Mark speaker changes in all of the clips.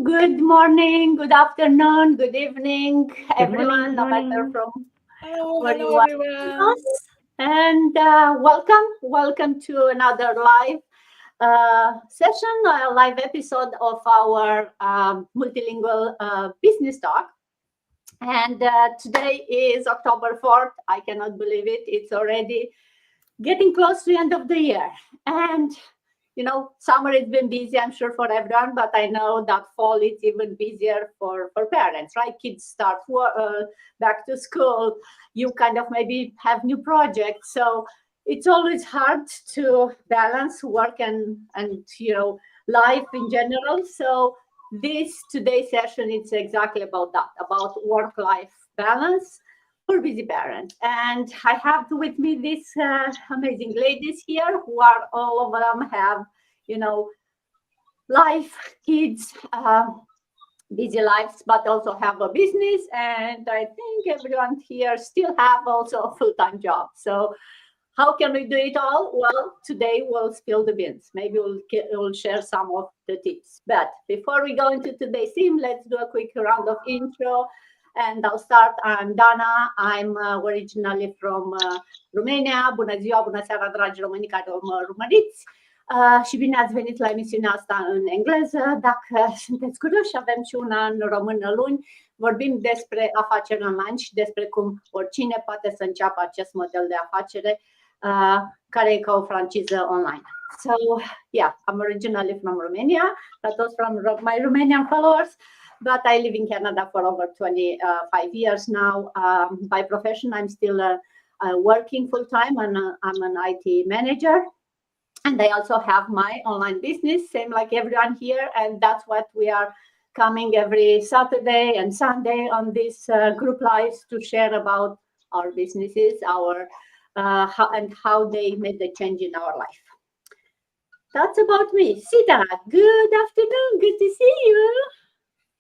Speaker 1: good morning, good afternoon, good evening, everyone,
Speaker 2: Good
Speaker 1: no matter
Speaker 2: morning.
Speaker 1: from where you
Speaker 3: Hello
Speaker 1: are joining
Speaker 3: everyone.
Speaker 1: us. And welcome to another live session, a live episode of our multilingual business talk. And today is October 4th. I cannot believe it. It's already getting close to the end of the year. And summer has been busy, I'm sure, for everyone, but I know that fall is even busier for parents, right? Kids start back to school. You kind of maybe have new projects. So it's always hard to balance work and life in general. So this today's session is exactly about that, about work-life balance for busy parents. And I have with me these amazing ladies here who are all of them have, you know, life, kids, busy lives, but also have a business. And I think everyone here still have also a full-time job. So how can we do it all? Well, today we'll spill the beans. Maybe we'll share some of the tips. But before we go into today's theme, let's do a quick round of intro. And I'll start. I'm Dana. I'm originally from Romania. Bună ziua, bună seara, dragi români care mă urmăriți. Și bine ați venit la emisiunea asta în engleză. Dacă sunteți curioși, avem și una în română luni. Vorbim despre afaceri online și despre cum oricine poate să înceapă acest model de afacere care e ca o franciză online. So, yeah, I'm originally from Romania, but also from my Romanian followers, but I live in Canada for over 25 years now. By profession, I'm still working full-time, and I'm an IT manager. And I also have my online business, same like everyone here, and that's what we are coming every Saturday and Sunday on this group lives to share about our businesses, our how they made the change in our life. That's about me. Sita, good afternoon. Good to see you.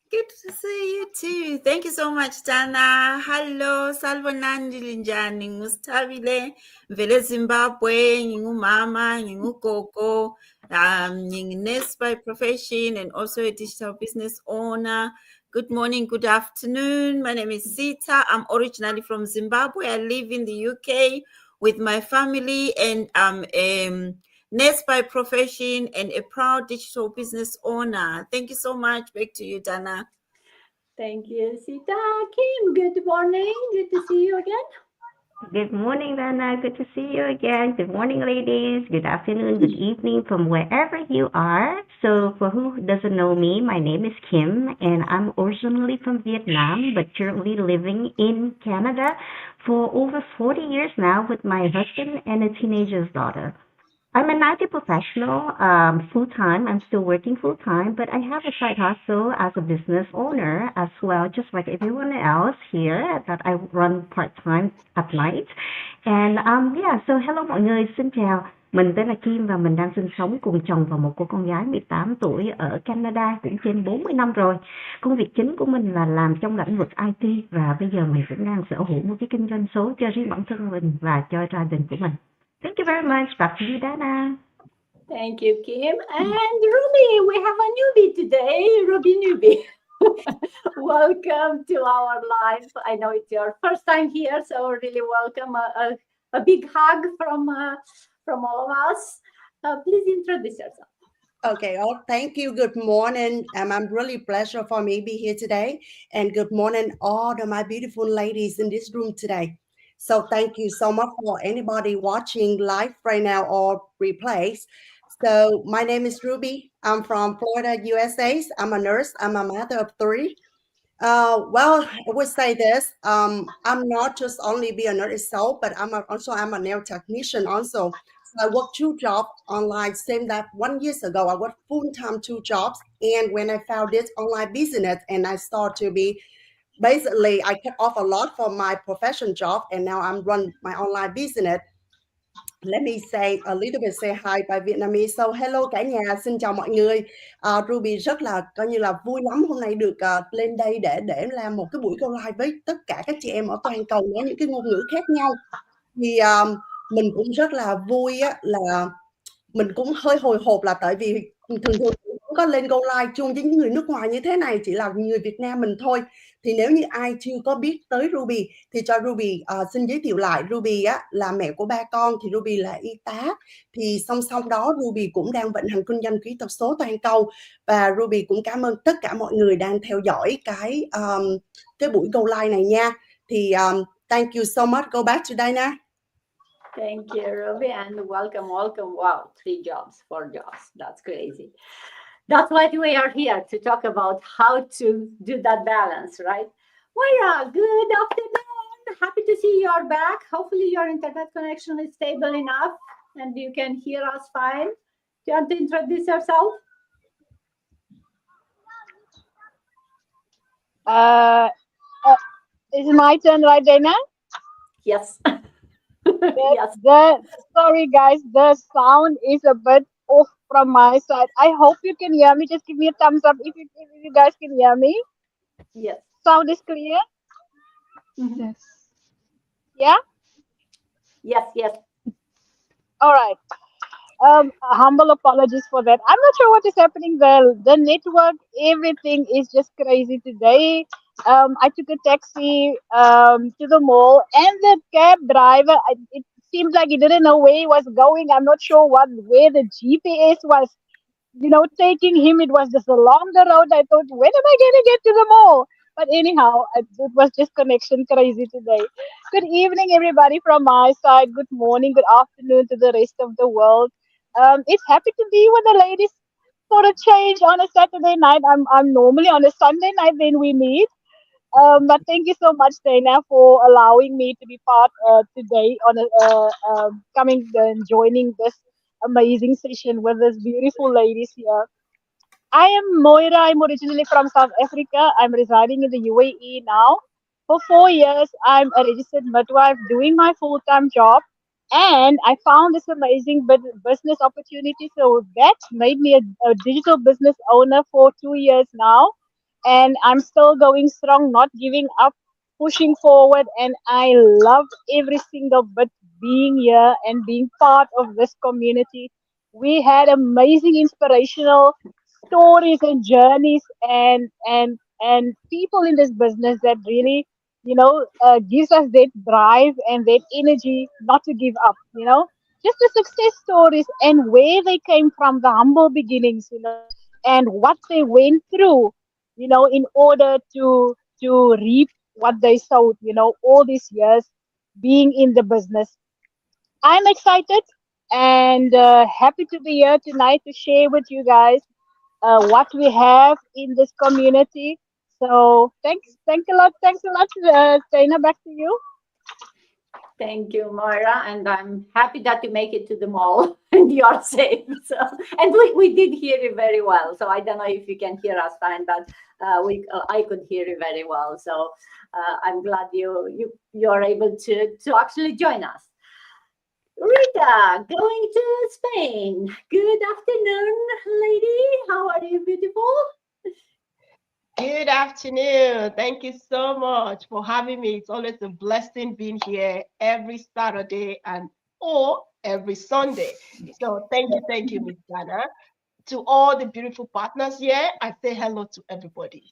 Speaker 3: Good to see you too. Thank you so much, Dana. Hello, salvonani linjani ngustabile vele Zimbabwe ngingumama ngingugogo ngingines by profession and also a digital business owner. Good morning, good afternoon. My name is Sita. I'm originally from Zimbabwe. I live in the UK with my family, and I'm nurse by profession and a proud digital business owner. Thank you so much. Back to you, Dana.
Speaker 1: Thank you, Sita. Kim, good morning. Good to see you again.
Speaker 2: Good morning, Dana. Good to see you again. Good morning, ladies. Good afternoon, good evening from wherever you are. So, for who doesn't know me, my name is Kim, and I'm originally from Vietnam, but currently living in Canada for over 40 years now with my husband and a teenager's daughter. I'm an IT professional, full time. I'm still working full time, but I have a side hustle as a business owner as well, just like everyone else here that I run part time at night. And yeah, so hello mọi người, xin chào. Mình tên là Kim và mình đang sinh sống cùng chồng và một cô con gái 18 tuổi ở Canada cũng trên 40 năm rồi. Công việc chính của mình là làm trong lĩnh vực IT và bây giờ mình cũng đang sở hữu một cái kinh doanh số cho riêng bản thân mình và cho gia đình của mình. Thank you very much. Back to you, Dana.
Speaker 1: Thank you, Kim. And Ruby, we have a newbie today, Ruby Newbie. Welcome to our live. I know it's your first time here, so really welcome. A big hug from all of us. Please introduce yourself.
Speaker 4: Okay, thank you. Good morning. I'm really pleasure for me to be here today. And good morning, all of my beautiful ladies in this room today. So thank you so much for anybody watching live right now or replays. So my name is Ruby. I'm from Florida, USA. I'm a nurse. I'm a mother of three. Well, I would say this. I'm not just only be a nurse itself, but I'm a nail technician also. So I work two jobs online. Same that 1 year ago, I worked full time two jobs. And when I found this online business, and I start to be basically I cut off a lot from my profession job, and now I'm run my online business. Let me say a little bit say hi by Vietnamese. So hello cả nhà, xin chào mọi người. Ruby rất là coi như là vui lắm hôm nay được lên đây để làm một cái buổi câu live với tất cả các chị em ở toàn cầu nói những cái ngôn ngữ khác nhau. Thì mình cũng rất là vui á, là mình cũng hơi hồi hộp là tại vì thường thường có lên go live chung với những người nước ngoài như thế này, chỉ là người Việt Nam mình thôi. Thì nếu như ai chưa có biết tới Ruby thì cho Ruby xin giới thiệu lại. Ruby á, là mẹ của 3 con, thì Ruby là y tá. Thì song song đó Ruby cũng đang vận hành kinh doanh kỹ thuật số toàn cầu. Và Ruby cũng cảm ơn tất cả mọi người đang theo dõi cái buổi go live này nha. Thì thank you so much. Go back to Dina.
Speaker 1: Thank you, Ruby, and welcome. Wow, 3 jobs, 4 jobs. That's crazy. That's why we are here, to talk about how to do that balance, right? Moira, good afternoon. Happy to see you are back. Hopefully your internet connection is stable enough and you can hear us fine. Do you want to introduce yourself?
Speaker 5: Is it my turn, right, Dana?
Speaker 1: Yes. Yes.
Speaker 5: Sorry, guys, the sound is a bit off from my side. I hope you can hear me. Just give me a thumbs up if you guys can hear me.
Speaker 1: Yes.
Speaker 5: Sound is clear?
Speaker 1: Mhm.
Speaker 5: Yes. Yeah?
Speaker 1: Yes.
Speaker 5: All right. Humble apologies for that. I'm not sure what is happening there. The network, everything is just crazy today. I took a taxi to the mall, and the cab driver, it seemed like he didn't know where he was going. I'm not sure where the GPS was, taking him. It was just along the road. I thought, when am I going to get to the mall? But anyhow, it was just connection crazy today. Good evening, everybody from my side. Good morning, good afternoon to the rest of the world. It's happy to be with the ladies for a change on a Saturday night. I'm normally on a Sunday night when we meet. But thank you so much, Dana, for allowing me to be part today on coming and joining this amazing session with these beautiful ladies here. I am Moira. I'm originally from South Africa. I'm residing in the UAE now. For 4 years, I'm a registered midwife doing my full time job. And I found this amazing business opportunity. So that made me a digital business owner for 2 years now. And I'm still going strong, not giving up, pushing forward. And I love every single bit being here and being part of this community. We had amazing, inspirational stories and journeys and people in this business that really gives us that drive and that energy not to give up, just the success stories and where they came from, the humble beginnings, and what they went through, in order to reap what they sowed, all these years being in the business. I'm excited and happy to be here tonight to share with you guys what we have in this community. So thanks a lot, Dana. Back to you.
Speaker 1: Thank you, Moira, and I'm happy that you make it to the mall and you're safe. So, and we did hear you very well. So I don't know if you can hear us fine, but I could hear you very well. So I'm glad you're able to actually join us. Rita, going to Spain. Good afternoon, lady. How are you, beautiful?
Speaker 6: Good afternoon. Thank you so much for having me. It's always a blessing being here every Saturday or every Sunday. So thank you, Miss Dana. To all the beautiful partners here, I say hello to everybody.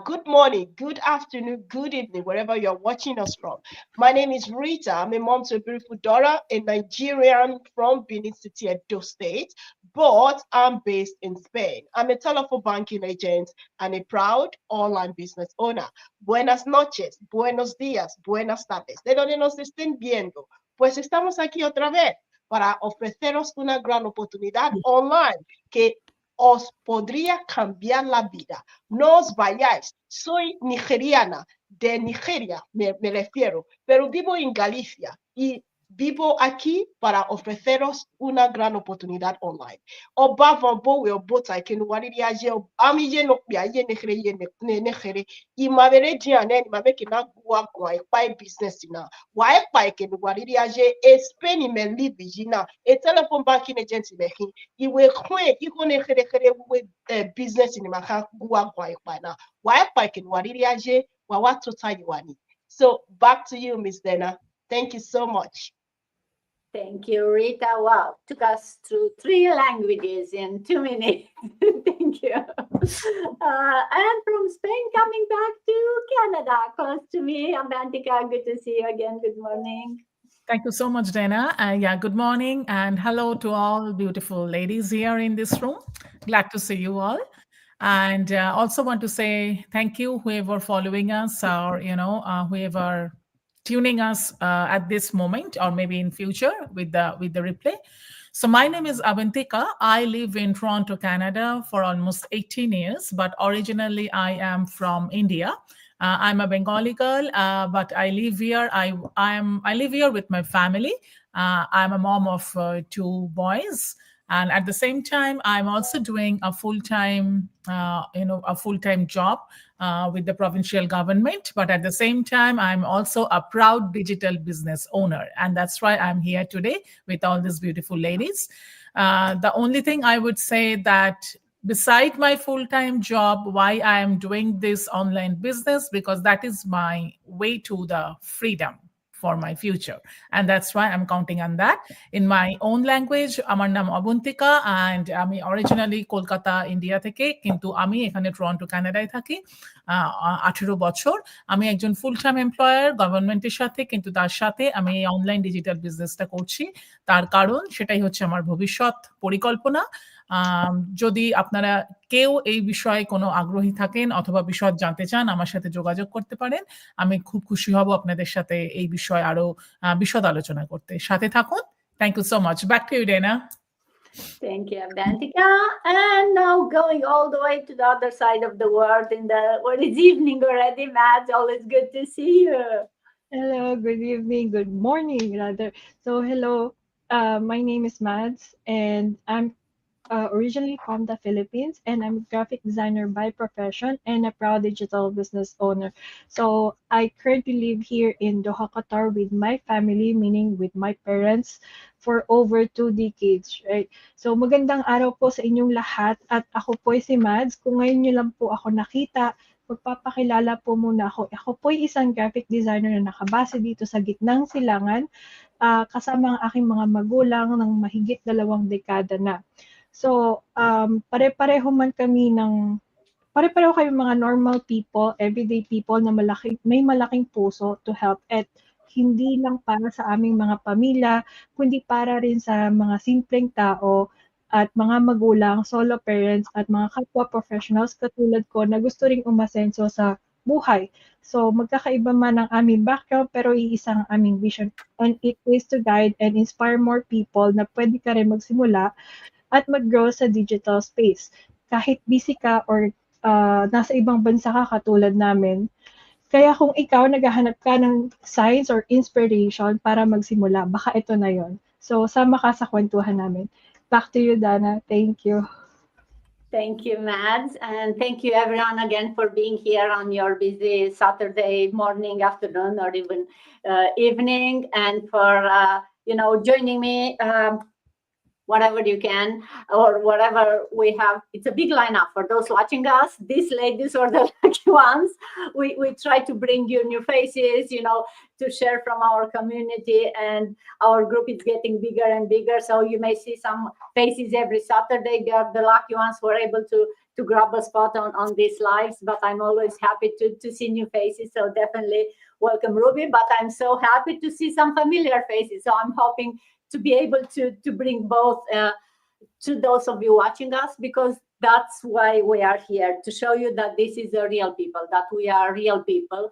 Speaker 6: Good morning, good afternoon, good evening, wherever you're watching us from. My name is Rita. I'm a mom to a beautiful daughter, a Nigerian from Benin City, Edo State, but I'm based in Spain. I'm a telephone banking agent and a proud online business owner. Buenas noches, buenos días, buenas tardes. De donde nos estén viendo, pues estamos aquí otra vez para ofreceros una gran oportunidad online que os podría cambiar la vida. No os vayáis. Soy nigeriana, de Nigeria me refiero, pero vivo en Galicia y vivo aquí para ofreceros una gran oportunidad online. Oba vambo we obota ke nuwariri aje ami ye no pia ye negere ye negere I mavere jiane ni maveke na gwa kwa business na wa ke nuwariri aje Spain me live jina e telephone banking agency me hi iwe kwe iko negere we business ni maka gwa kwa na wa ke nuwariri aje wa watu tayiwani. So back to you, Miss Dana. Thank you so much.
Speaker 1: Thank you, Rita. Wow, took us through 3 languages in 2 minutes. Thank you. And from Spain, coming back to Canada, close to me, Avantika. Good to see you again. Good morning.
Speaker 7: Thank you so much, Dana. Yeah, good morning and hello to all beautiful ladies here in this room. Glad to see you all. And also want to say thank you, whoever following us or, whoever tuning us at this moment or maybe in future with the replay. So my name is Avantika. I live in Toronto, Canada for almost 18 years, but originally I am from India. I'm a Bengali girl, but I live here. I live here with my family. I'm a mom of 2 boys, and at the same time, I'm also doing a full-time job with the provincial government. But at the same time, I'm also a proud digital business owner, and that's why I'm here today with all these beautiful ladies. The only thing I would say that beside my full-time job, why I am doing this online business, because that is my way to the freedom for my future. And that's why I'm counting on that. In my own language, আমার নাম Abantika, and আমি originally Kolkata, India থেকে, কিন্তু আমি এখানে Toronto, কানাডায় থাকি 18 বছর। আমি একজন ফুল টাইম এমপ্লয়ার গভর্নমেন্টের সাথে, কিন্তু তার সাথে আমি এই অনলাইন ডিজিটাল বিজনেসটা করছি। তার কারণ সেটাই হচ্ছে আমার ভবিষ্যৎ পরিকল্পনা। যদি আপনারা কেউ এই বিষয়ে কোনো আগ্রহী থাকেন অথবা বিশদ জানতে চান, আমার সাথে যোগাযোগ করতে পারেন। আমি খুব খুশি হব আপনাদের সাথে এই বিষয়ে আরো বিশদ আলোচনা করতে। সাথে থাকুন। Thank you so much. Back to you, Dana.
Speaker 1: Thank you, Avantika. And now going all the way to the other side of the world it's evening already, Mads. Always good to see you.
Speaker 8: Hello, good evening, good morning, rather. So, hello, my name is Mads, and I'm originally from the Philippines, and I'm a graphic designer by profession and a proud digital business owner. So I currently live here in Doha, Qatar with my family, meaning with my parents, for over 2 decades, right? So magandang araw po sa inyong lahat, at ako po si Mads. Kung ngayon nyo lang po ako nakita, magpapakilala po muna ako. Ako po ay isang graphic designer na nakabase dito sa gitnang silangan, kasama ang aking mga magulang ng mahigit 2 dekada na. So, pare-pareho kayo mga normal people, everyday people na may malaking puso to help, at hindi lang para sa aming mga pamilya, kundi para rin sa mga simpleng tao at mga magulang, solo parents, at mga kapwa professionals katulad ko na gusto ring umasenso sa buhay. So, magkakaiba man ang aming background, pero iisang aming vision, and it is to guide and inspire more people na pwede ka rin magsimula at mag-grow sa digital space. Kahit busy ka or nasa ibang bansa ka katulad namin. Kaya kung ikaw naghahanap ka ng signs or inspiration para magsimula, baka ito na yon. So, sama ka sa kwentuhan namin. Back to you, Dana. Thank you.
Speaker 1: Thank you, Mads. And thank you, everyone, again for being here on your busy Saturday morning, afternoon, or even evening, and for, joining me whatever you can, or whatever we have. It's a big lineup for those watching us. These ladies are the lucky ones. We try to bring you new faces, to share from our community, and our group is getting bigger and bigger. So you may see some faces every Saturday. They are the lucky ones who are able to grab a spot on these lives. But I'm always happy to see new faces. So definitely welcome, Ruby. But I'm so happy to see some familiar faces. So I'm hoping to be able to bring both to those of you watching us, because that's why we are here, to show you that this is a real people, that we are real people,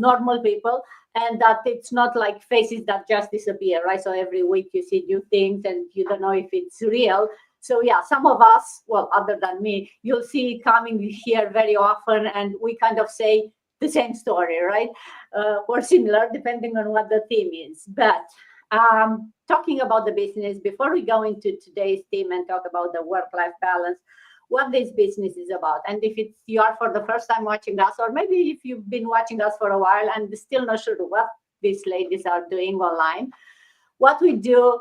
Speaker 1: normal people, and that it's not like faces that just disappear, right? So every week you see new things and you don't know if it's real. So yeah, some of us, well, other than me, you'll see coming here very often, and we kind of say the same story, right? Or similar, depending on what the theme is. But talking about the business, before we go into today's theme and talk about the work-life balance, what this business is about, and if you are for the first time watching us, or maybe if you've been watching us for a while and still not sure what these ladies are doing online, what we do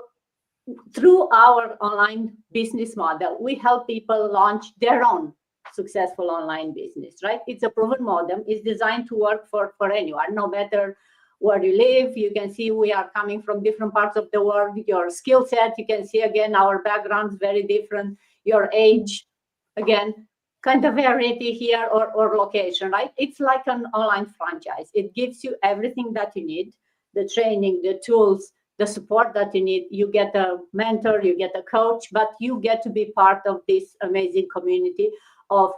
Speaker 1: through our online business model, we help people launch their own successful online business, right? It's a proven model. It's designed to work for anyone, no matter where you live. You can see we are coming from different parts of the world. Your skill set, you can see again our backgrounds very different. Your age, again, kind of variety here or location, right? It's like an online franchise. It gives you everything that you need, the training, the tools, the support that you need. You get a mentor, you get a coach, but you get to be part of this amazing community of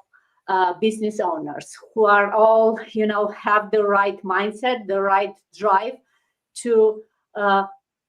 Speaker 1: business owners who are all, have the right mindset, the right drive to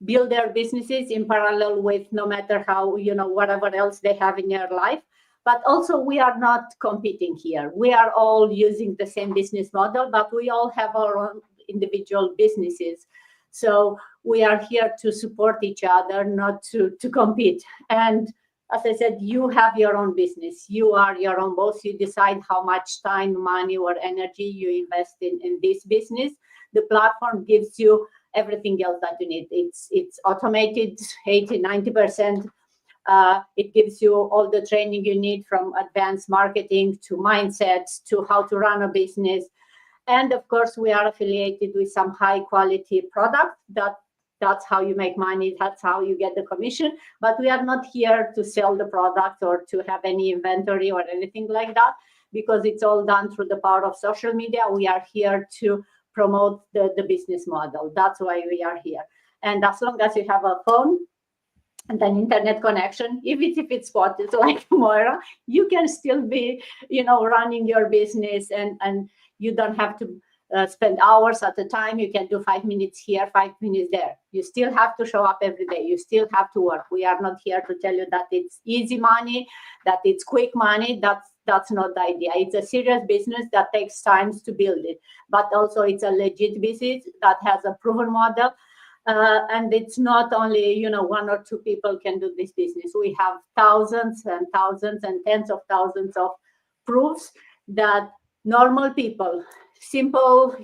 Speaker 1: build their businesses in parallel with no matter how, whatever else they have in their life. But also we are not competing here. We are all using the same business model, but we all have our own individual businesses. So we are here to support each other, not to compete. And as I said, you have your own business. You are your own boss. You decide how much time, money, or energy you invest in this business. The platform gives you everything else that you need. It's automated 80-90%. It gives you all the training you need, from advanced marketing to mindsets to how to run a business. And of course, we are affiliated with some high quality product. That's how you make money. That's how you get the commission. But we are not here to sell the product or to have any inventory or anything like that, because it's all done through the power of social media. We are here to promote the business model. That's why we are here. And as long as you have a phone and an internet connection, if it's spotted like Moira, you can still be, running your business, and you don't have to spend hours at a time. You can do 5 minutes here, 5 minutes there. You still have to show up every day. You still have to work. We are not here to tell you that it's easy money, that it's quick money. That's not the idea. It's a serious business that takes time to build it, but also it's a legit business that has a proven model. And it's not only, one or two people can do this business. We have thousands and thousands and tens of thousands of proofs that normal people, simple,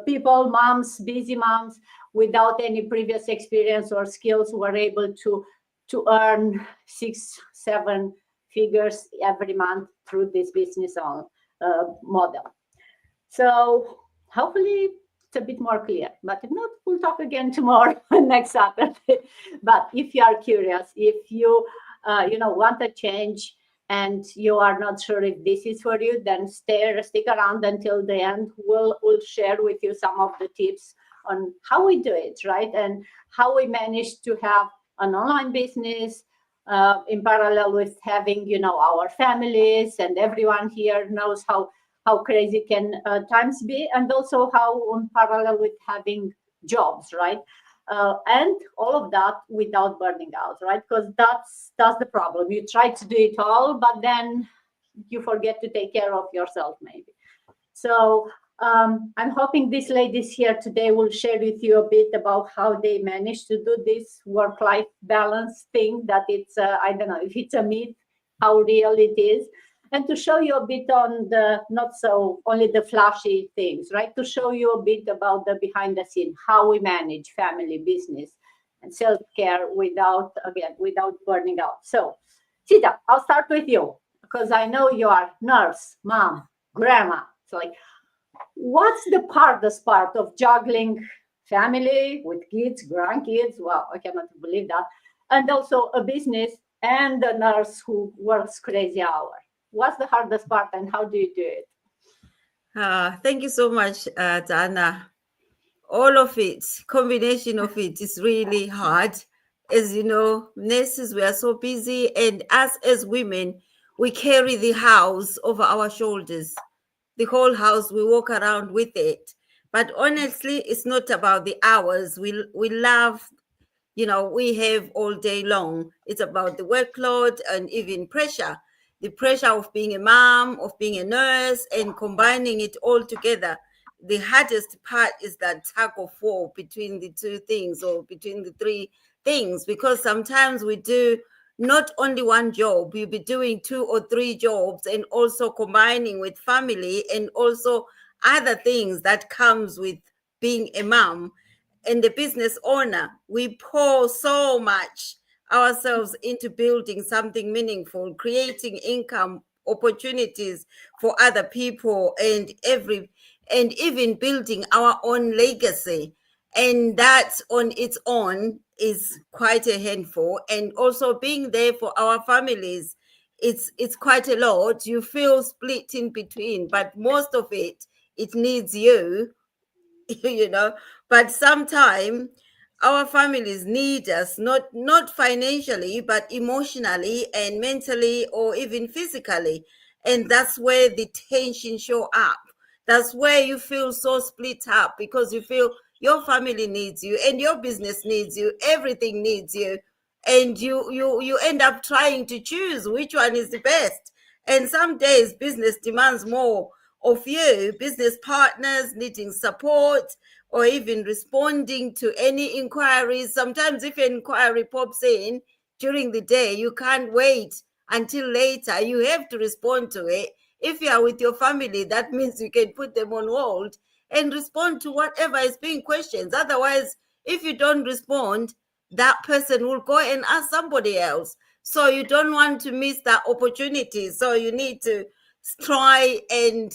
Speaker 1: people, moms, busy moms, without any previous experience or skills, were able to earn 6-7 figures every month through this business model. So hopefully it's a bit more clear, but if not, we'll talk again tomorrow, next Saturday. But if you are curious, if you want a change and you are not sure if this is for you, then stick around until the end. We'll share with you some of the tips on how we do it, right? And how we manage to have an online business in parallel with having, our families, and everyone here knows how crazy can times be, and also how in parallel with having jobs, right? And all of that without burning out, right? Because that's the problem. You try to do it all, but then you forget to take care of yourself, maybe. So I'm hoping these ladies here today will share with you a bit about how they manage to do this work-life balance thing, that it's, I don't know if it's a myth, how real it is. And to show you a bit on the, not so only the flashy things, right? To show you a bit about the behind the scene, how we manage family, business, and self-care without burning out. So, Sita, I'll start with you, because I know you are nurse, mom, grandma. So, what's the hardest part of juggling family with kids, grandkids? Wow, I cannot believe that. And also a business and a nurse who works crazy hours. What's the hardest part, and how do you do it?
Speaker 3: Thank you so much, Dana. All of it, combination of it, is really hard. As you know, nurses, we are so busy, and us as women, we carry the house over our shoulders. The whole house, we walk around with it. But honestly, it's not about the hours. We love, we have all day long. It's about the workload and even pressure. The pressure of being a mom, of being a nurse, and combining it all together. The hardest part is that tug of war between the two things, or between the three things, because sometimes we do not only one job, you'll be doing 2 or 3 jobs, and also combining with family, and also other things that comes with being a mom and a business owner. We pour so much ourselves into building something meaningful, creating income opportunities for other people, and and even building our own legacy. And that on its own is quite a handful. And also being there for our families, it's quite a lot. You feel split in between, but most of it needs you, you know. But sometimes our families need us, not financially, but emotionally and mentally, or even physically. And that's where the tension show up. That's where you feel so split up, because you feel your family needs you and your business needs you, everything needs you, and you end up trying to choose which one is the best. And some days business demands more of you, business partners needing support, or even responding to any inquiries. Sometimes if an inquiry pops in during the day, you can't wait until later. You have to respond to it. If you are with your family, that means you can put them on hold and respond to whatever is being questioned. Otherwise, if you don't respond, that person will go and ask somebody else. So you don't want to miss that opportunity. So you need to try and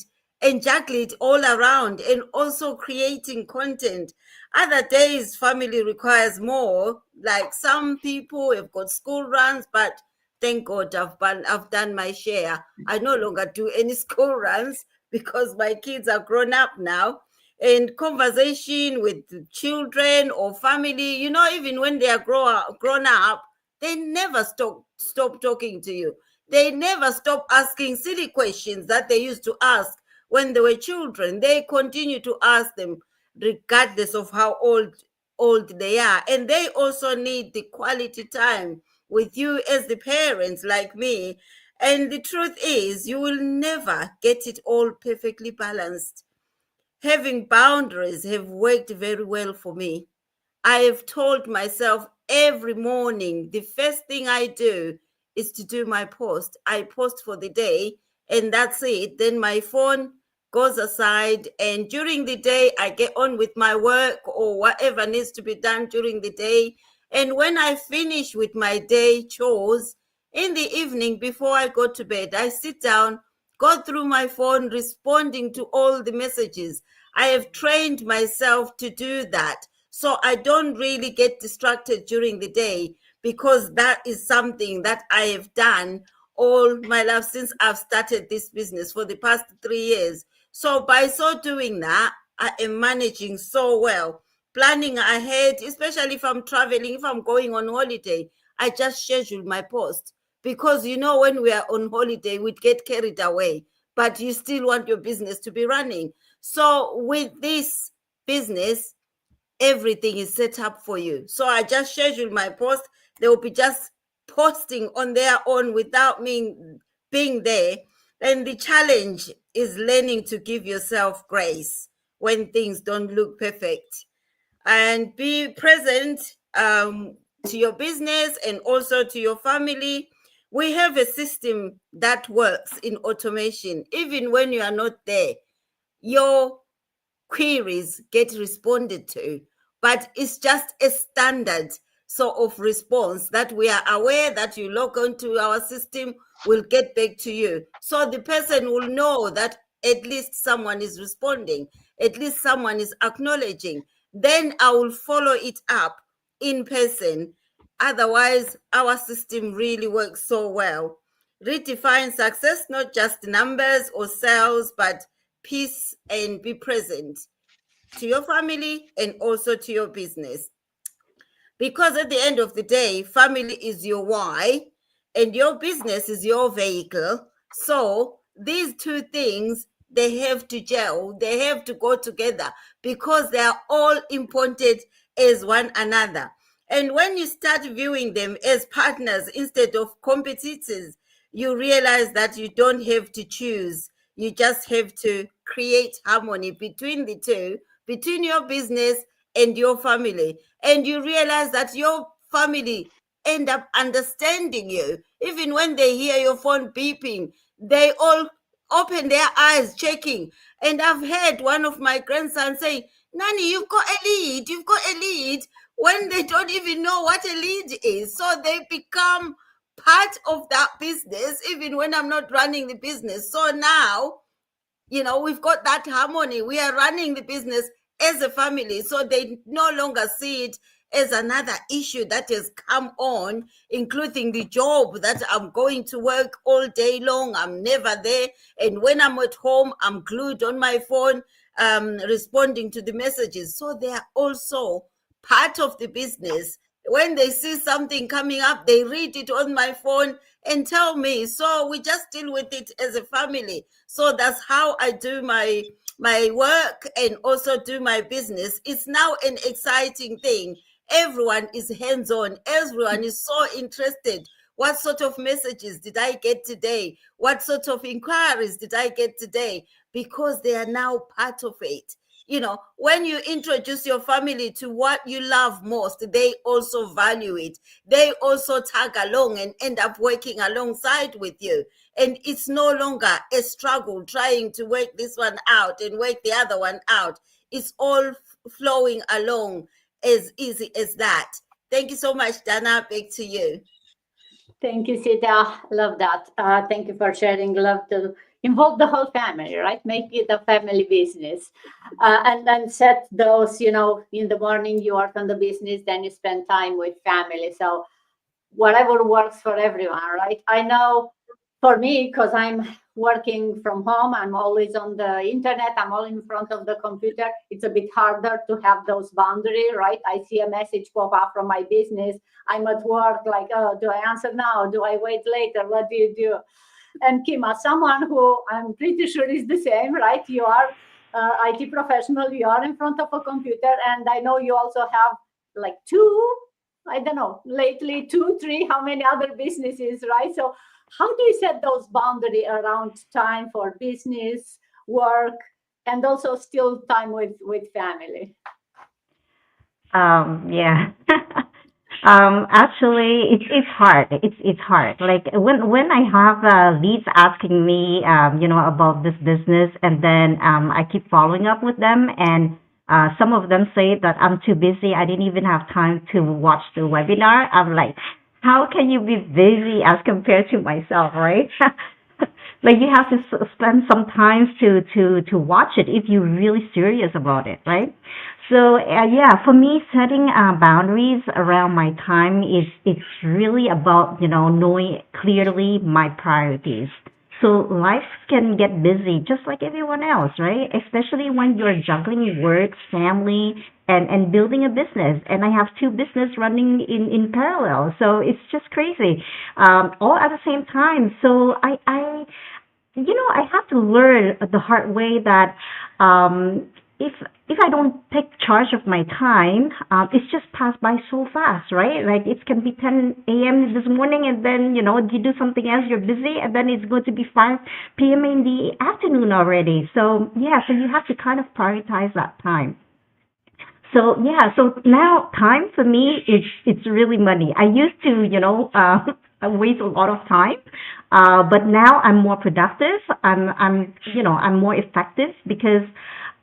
Speaker 3: juggle it all around, and also creating content. Other days, family requires more. Like some people have got school runs, but thank God I've done my share. I no longer do any school runs because my kids are grown up now. And conversation with the children or family, even when they are grown up, they never stop talking to you. They never stop asking silly questions that they used to ask when they were children. They continue to ask them regardless of how old they are. And they also need the quality time with you as the parents, like me. And the truth is, you will never get it all perfectly balanced. Having boundaries have worked very well for me. I have told myself every morning, the first thing I do is to do my post. I post for the day, and that's it. Then my phone goes aside, and during the day, I get on with my work or whatever needs to be done during the day. And when I finish with my day chores, in the evening before I go to bed, I sit down, go through my phone, responding to all the messages. I have trained myself to do that, so I don't really get distracted during the day, because that is something that I have done all my life since I've started this business for the past 3 years. So by so doing that, I am managing so well. Planning ahead, especially if I'm traveling, if I'm going on holiday, I just schedule my post. Because when we are on holiday, we'd get carried away, but you still want your business to be running. So with this business, everything is set up for you. So I just schedule my post. They will be just posting on their own without me being there. And the challenge is learning to give yourself grace when things don't look perfect, and be present to your business and also to your family. We have a system that works in automation. Even when you are not there, your queries get responded to, but it's just a standard sort of response that we are aware that you log onto our system, will get back to you. So the person will know that at least someone is responding, at least someone is acknowledging. Then I will follow it up in person. Otherwise, our system really works so well. Redefine success, not just numbers or sales, but peace, and be present to your family and also to your business. Because at the end of the day, family is your why and your business is your vehicle. So these two things, they have to gel, they have to go together, because they are all important as one another. And when you start viewing them as partners instead of competitors, you realize that you don't have to choose. You just have to create harmony between the two, between your business and your family. And you realize that your family end up understanding you. Even when they hear your phone beeping, they all open their eyes checking. And I've heard one of my grandsons say, "Nani, you've got a lead, when they don't even know what a lead is. So they become part of that business, even when I'm not running the business. So now We've got that harmony. We are running the business as a family, so they no longer see it as another issue that has come on, including the job that I'm going to work all day long. I'm never there. And when I'm at home, I'm glued on my phone, responding to the messages. So they are also part of the business. When they see something coming up, they read it on my phone and tell me. So we just deal with it as a family. So that's how I do my work and also do my business. It's now an exciting thing. Everyone is hands-on. Everyone is so interested. What sort of messages did I get today? What sort of inquiries did I get today? Because they are now part of it. When you introduce your family to what you love most, they also value it. They also tag along and end up working alongside with you. And it's no longer a struggle trying to work this one out and work the other one out. It's all flowing along as easy as that. Thank you so much, Dana. Back to you.
Speaker 1: Thank you, Sita. Love that. Thank you for sharing. Love to involve the whole family, right? Make it a family business. And then set those, in the morning you work on the business, then you spend time with family. So whatever works for everyone, right? I know for me, because I'm working from home, I'm always on the internet, I'm all in front of the computer, it's a bit harder to have those boundaries, right? I see a message pop up from my business, I'm at work, like, oh, do I answer now? Do I wait later? What do you do? And Kim, as someone who I'm pretty sure is the same, right? You are IT professional, you are in front of a computer, and I know you also have like I don't know, lately 2, 3, how many other businesses, right? So how do you set those boundaries around time for business, work, and also still time with family?
Speaker 2: Yeah. Actually, it's hard. It's hard. Like when I have leads asking me, about this business, and then I keep following up with them, and some of them say that I'm too busy. I didn't even have time to watch the webinar. I'm like, how can you be busy as compared to myself, right? Like you have to spend some time to watch it if you're really serious about it, right? So yeah, for me, setting boundaries around my time is it's really about knowing clearly my priorities. So life can get busy just like everyone else, right? Especially when you're juggling work, family, and building a business. And I have two business running in parallel, so it's just crazy, all at the same time. So I have to learn the hard way that if I don't take charge of my time, it's just passed by so fast, right? Like it can be 10 a.m. this morning, and then you do something else, you're busy, and then it's going to be 5 p.m. in the afternoon already. So yeah, so you have to kind of prioritize that time. So yeah, so now time for me is it's really money. I used to, waste a lot of time, but now I'm more productive. I'm more effective because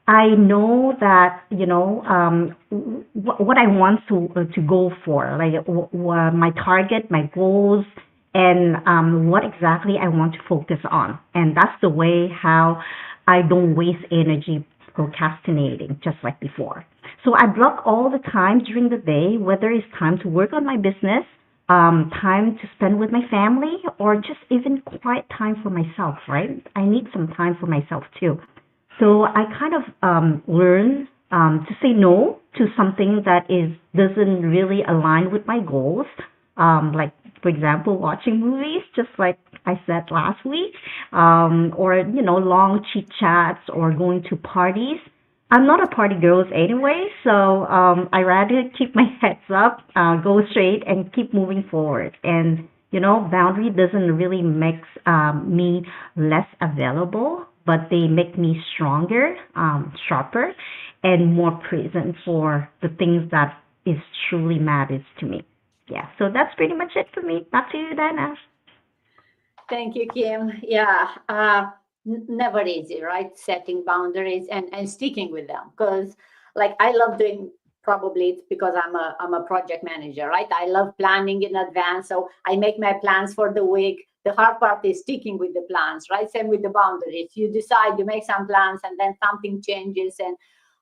Speaker 2: I know that what I want to go for, like my target, my goals, and what exactly I want to focus on, and that's the way how I don't waste energy procrastinating just like before. So I block all the time during the day, whether it's time to work on my business, time to spend with my family, or just even quiet time for myself, right? I need some time for myself too. So I kind of learn to say no to something that doesn't really align with my goals. Like for example, watching movies, just like I said last week, or long chit chats or going to parties. I'm not a party girl anyway, so I rather keep my heads up, go straight, and keep moving forward. And boundary doesn't really make me less available, but they make me stronger, sharper, and more present for the things that is truly matters to me. Yeah, so that's pretty much it for me. Back to you, Dana.
Speaker 1: Thank you, Kim. Yeah, never easy, right? Setting boundaries and sticking with them, because like I love doing. Probably it's because I'm a project manager, right? I love planning in advance, so I make my plans for the week. The hard part is sticking with the plans, right? Same with the boundaries. You decide, you make some plans, and then something changes. And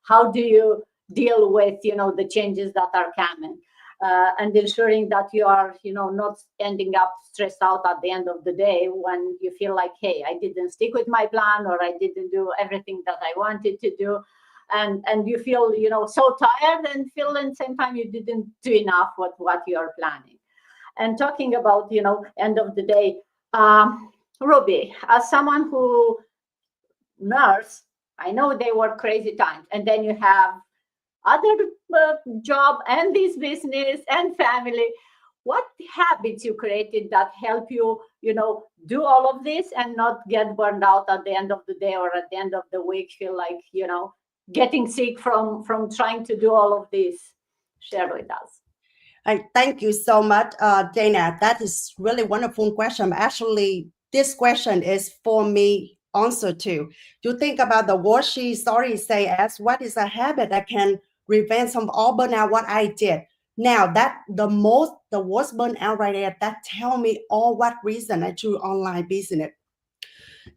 Speaker 1: how do you deal with, the changes that are coming? And ensuring that you are, not ending up stressed out at the end of the day when you feel like, hey, I didn't stick with my plan, or I didn't do everything that I wanted to do. And you feel, so tired, and feel at the same time you didn't do enough with what you are planning. And talking about, end of the day, Ruby, as someone who nurse, I know they were crazy times, and then you have other job and this business and family. What habits you created that help you, do all of this and not get burned out at the end of the day, or at the end of the week feel like, getting sick from trying to do all of this? Share with us.
Speaker 4: I thank you so much, Dana. That is really wonderful question. Actually, this question is for me answer to. You think about the word she sorry say as what is a habit that can prevent from all burnout, what I did. Now that the worst burnout right there, that tell me all what reason I do online business.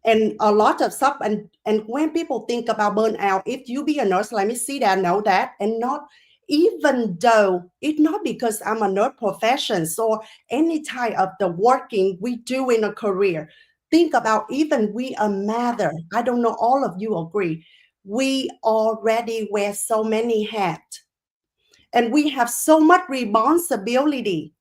Speaker 4: And a lot of stuff, and when people think about burnout, if you be a nurse, let me see that, know that, and not even though it's not because I'm a nurse profession or any type of the working we do in a career. Think about even we a mother. I don't know, all of you agree. We already wear so many hats, and we have so much responsibility.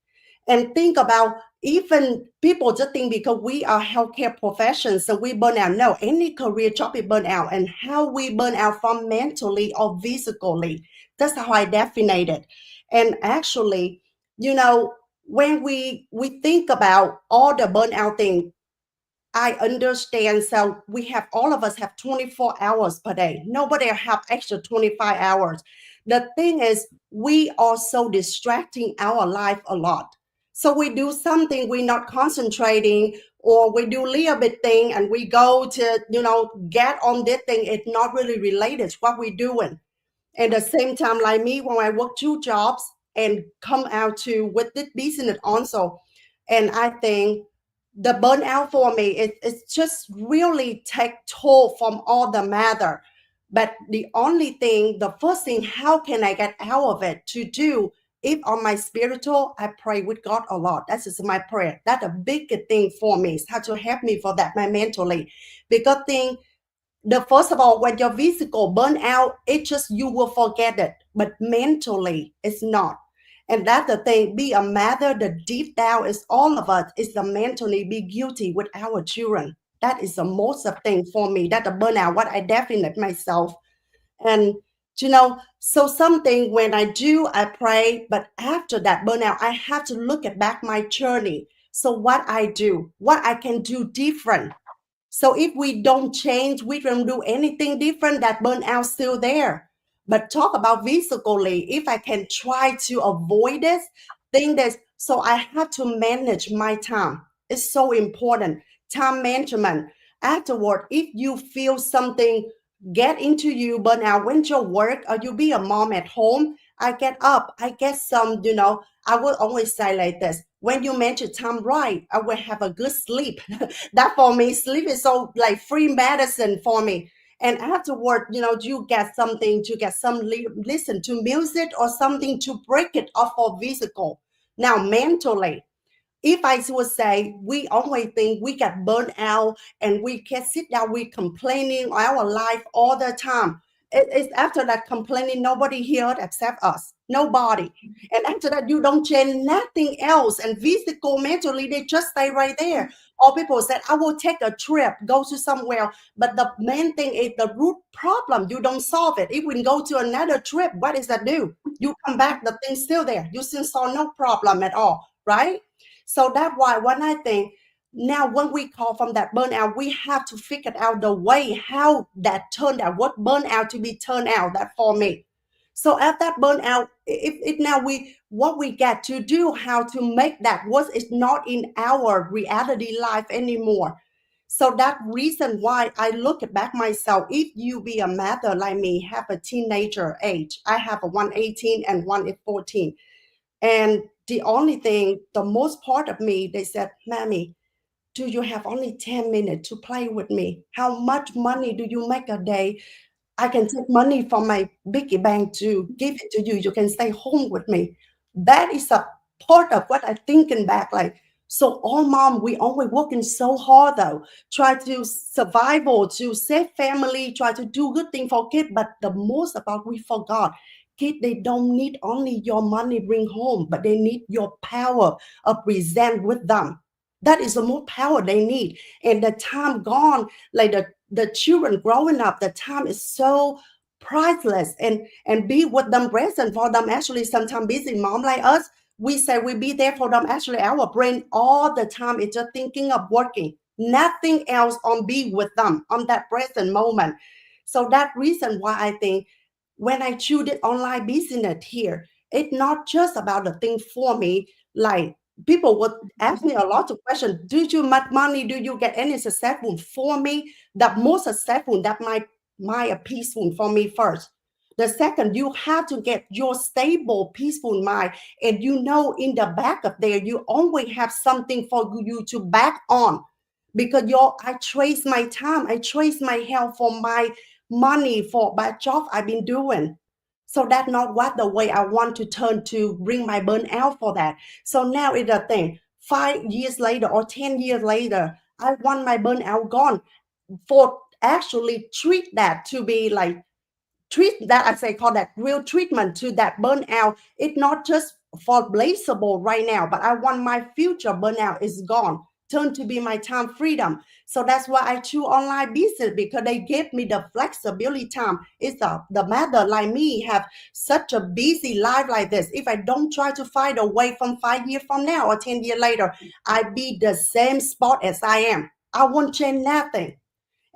Speaker 4: And think about, even people just think because we are healthcare professions, so we burn out. No, any career job is burn out. And how we burn out from mentally or physically, that's how I define it. And actually, when we think about all the burnout thing, I understand. So all of us have 24 hours per day. Nobody have extra 25 hours. The thing is, we are so distracting our life a lot. So we do something, we're not concentrating, or we do a little bit thing and we go to, get on this thing. It's not really related to what we're doing. At the same time, like me, when I work 2 jobs and come out to with this business also, and I think the burnout for me, it's just really take toll from all the matter. But the only thing, the first thing, how can I get out of it to do? If on my spiritual, I pray with God a lot. That's just my prayer. That's a big thing for me. It's how to help me for that, my mentally. Because first of all, when your physical burn out, it just, you will forget it. But mentally, it's not. And that's the thing, be a mother, the deep down is all of us, is the mentally be guilty with our children. That is the most of thing for me. That the burnout, what I definite myself. And so something when I do, I pray, but after that burnout, I have to look at back my journey. So what I do, what I can do different. So if we don't change, we don't do anything different, that burnout still there. But talk about physically, if I can try to avoid this, think this. So I have to manage my time. It's so important. Time management. Afterward, if you feel something get into you, burnout, when you work or you be a mom at home, I get up, I get some, I will always say like this. When you manage time right, I will have a good sleep. That for me, sleep is so like free medicine for me. And afterward, you get something to get some listen to music or something to break it off for physical. Now, mentally, if I would say, we always think we get burned out and we can sit down, we complaining our life all the time. It's after that complaining, nobody here except us. Nobody. And after that, you don't change nothing else. And physical, mentally, they just stay right there. All people said, I will take a trip, go to somewhere. But the main thing is the root problem. You don't solve it. If we go to another trip, what does that do? You come back, the thing's still there. You still saw no problem at all, right? So that's why when I think now when we call from that burnout, we have to figure out the way how that turned out, what burnout to be turned out, that for me. So at that burnout, if now what we get to do, how to make that was is not in our reality life anymore. So that reason why I look back myself, if you be a mother like me, have a teenager age, I have a 118 and one is 14. And the only thing, the most part of me, they said, Mammy, do you have only 10 minutes to play with me? How much money do you make a day? I can take money from my piggy bank to give it to you. You can stay home with me. That is a part of what I'm thinking back. Like, so all mom, we always working so hard though, try to survive or to save family, try to do good thing for kids. But the most about we forgot, kids, they don't need only your money bring home, but they need your power of present with them. That is the more power they need. And the time gone, like the children growing up, the time is so priceless, and be with them, present for them. Actually, sometimes busy mom like us, we say we be there for them. Actually, our brain all the time is just thinking of working, nothing else on be with them on that present moment. So that reason why I think when I choose it online business here, it's not just about the thing for me. Like people would ask me a lot of questions. Do you make money? Do you get any successful? For me, the most successful that my peaceful for me first. The second, you have to get your stable, peaceful mind, and you know in the back of there, you always have something for you to back on, because I trace my time, I trace my health for my money for my job I've been doing. So that's not what the way I want to turn to bring my burnout for that. So now it's a thing. 5 years later or 10 years later, I want my burnout gone. For actually treat that to be like treat that, I say, call that real treatment to that burnout. It's not just for blazable right now, but I want my future burnout is gone, turn to be my time freedom. So that's why I choose online business, because they give me the flexibility time. It's the matter like me have such a busy life like this. If I don't try to find a way from 5 years from now or 10 years later, I be the same spot as I am. I won't change nothing.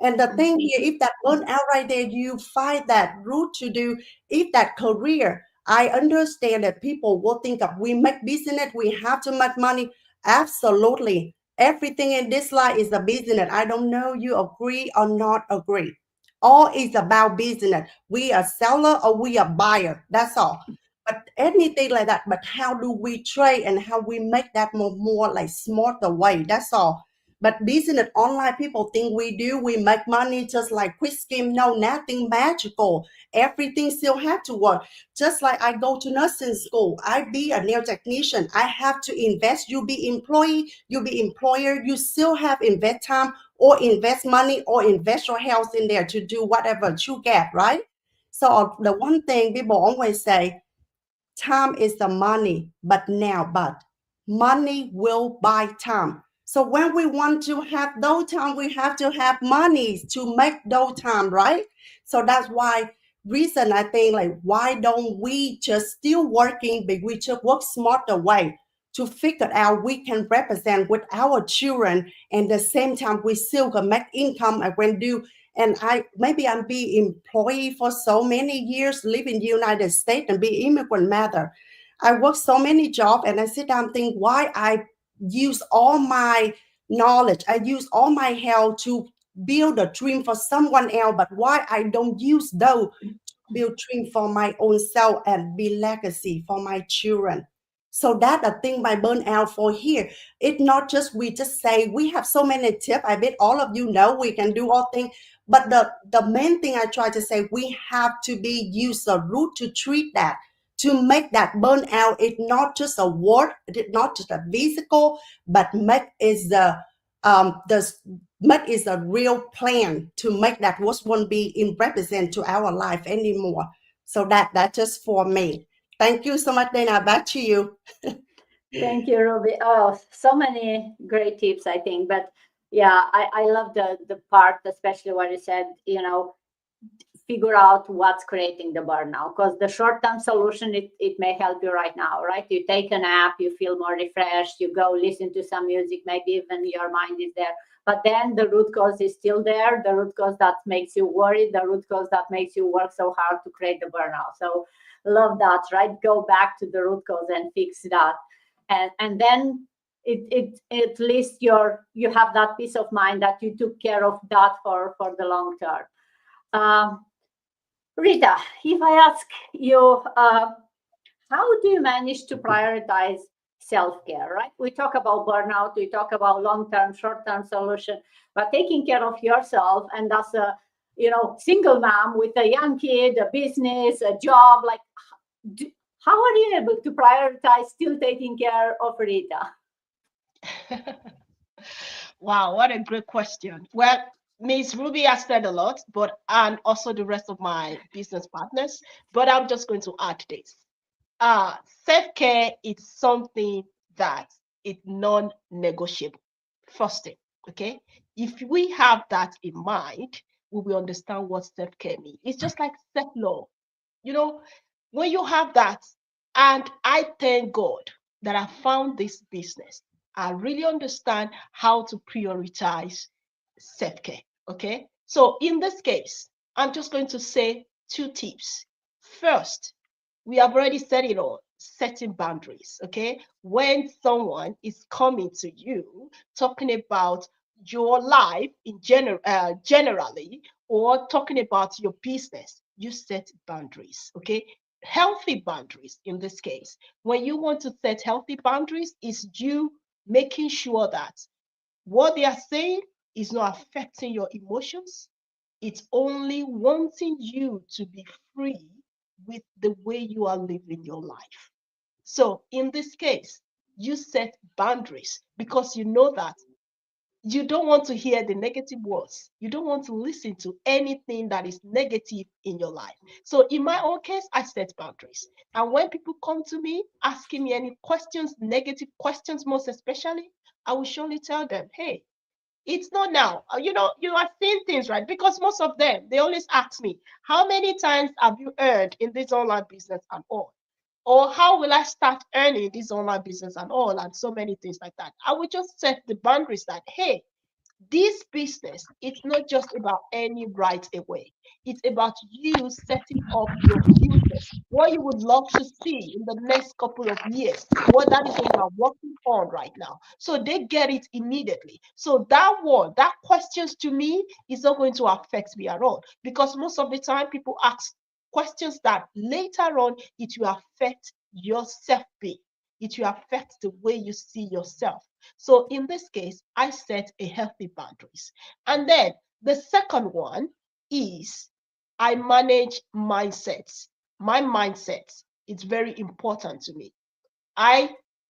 Speaker 4: And the thing here, if that burnout right there, you find that route to do, if that career, I understand that people will think of we make business, we have to make money. Absolutely. Everything in this life is a business. I don't know you agree or not agree. All is about business. We are seller or we are buyer. That's all. But anything like that, but how do we trade and how we make that more like smarter way? That's all. But business online, people think we make money just like quick scheme. No, nothing magical. Everything still have to work. Just like I go to nursing school, I be a nail technician. I have to invest. You be employee, you be employer. You still have invest time or invest money or invest your health in there to do whatever you get, right? So the one thing people always say, time is the money, but money will buy time. So when we want to have those time, we have to have money to make those time, right? So that's why reason I think like why don't we just still working, but we just work smarter way to figure out we can represent with our children, and the same time we still can make income and when do. And I'm be employee for so many years, live in the United States and be immigrant mother. I work so many jobs and I sit down and think why I use all my knowledge, I use all my health to build a dream for someone else, but why I don't use those to build dream for my own self and be legacy for my children. So that I think my burnout for here. It's not just we just say we have so many tips. I bet all of you know we can do all things. But the main thing I try to say, we have to be use a route to treat that, to make that burnout. It's not just a word, it's not just a physical, but make is the make is a real plan to make that what won't be in represent to our life anymore. So that's just for me. Thank you so much, Dana. Back to you.
Speaker 1: Thank you, Ruby. Oh, so many great tips, I think. But yeah, I love the part, especially what you said, figure out what's creating the burnout. Because the short-term solution, it may help you right now, right? You take a nap, you feel more refreshed, you go listen to some music, maybe even your mind is there. But then the root cause is still there, the root cause that makes you worried, the root cause that makes you work so hard to create the burnout. So love that, right? Go back to the root cause and fix that. And then it at least you have that peace of mind that you took care of that for the long term. Rita, if I ask you, how do you manage to prioritize self-care, right? We talk about burnout, we talk about long-term, short-term solution, but taking care of yourself, and as a single mom with a young kid, a business, a job, like how are you able to prioritize still taking care of Rita?
Speaker 6: Wow, what a great question. Well, Ms. Ruby has said a lot, and also the rest of my business partners, but I'm just going to add this. Self-care is something that is non-negotiable. First thing, okay? If we have that in mind, we will understand what self-care means. It's just like self-love. When you have that, and I thank God that I found this business. I really understand how to prioritize self-care. Okay. So in this case, I'm just going to say 2 tips. First, we have already said it all, setting boundaries. Okay. When someone is coming to you talking about your life in generally, or talking about your business, you set boundaries. Okay. Healthy boundaries in this case. When you want to set healthy boundaries, is you making sure that what they are saying is not affecting your emotions. It's only wanting you to be free with the way you are living your life. So in this case, you set boundaries because you know that you don't want to hear the negative words. You don't want to listen to anything that is negative in your life. So in my own case, I set boundaries. And when people come to me asking me any questions, negative questions most especially, I will surely tell them, hey, it's not now. You are seeing things, right? Because most of them, they always ask me, how many times have you earned in this online business and all? Or how will I start earning this online business and all, and so many things like that. I will just set the boundaries that, hey, this business, it's not just about any right away. It's about you setting up your future, what you would love to see in the next couple of years, what that is what you are working on right now. So they get it immediately. So that questions to me is not going to affect me at all, because most of the time people ask questions that later on it will affect your self-being. It will affect the way you see yourself. So in this case, I set a healthy boundaries. And then the second one is I manage mindsets. My mindset is very important to me. I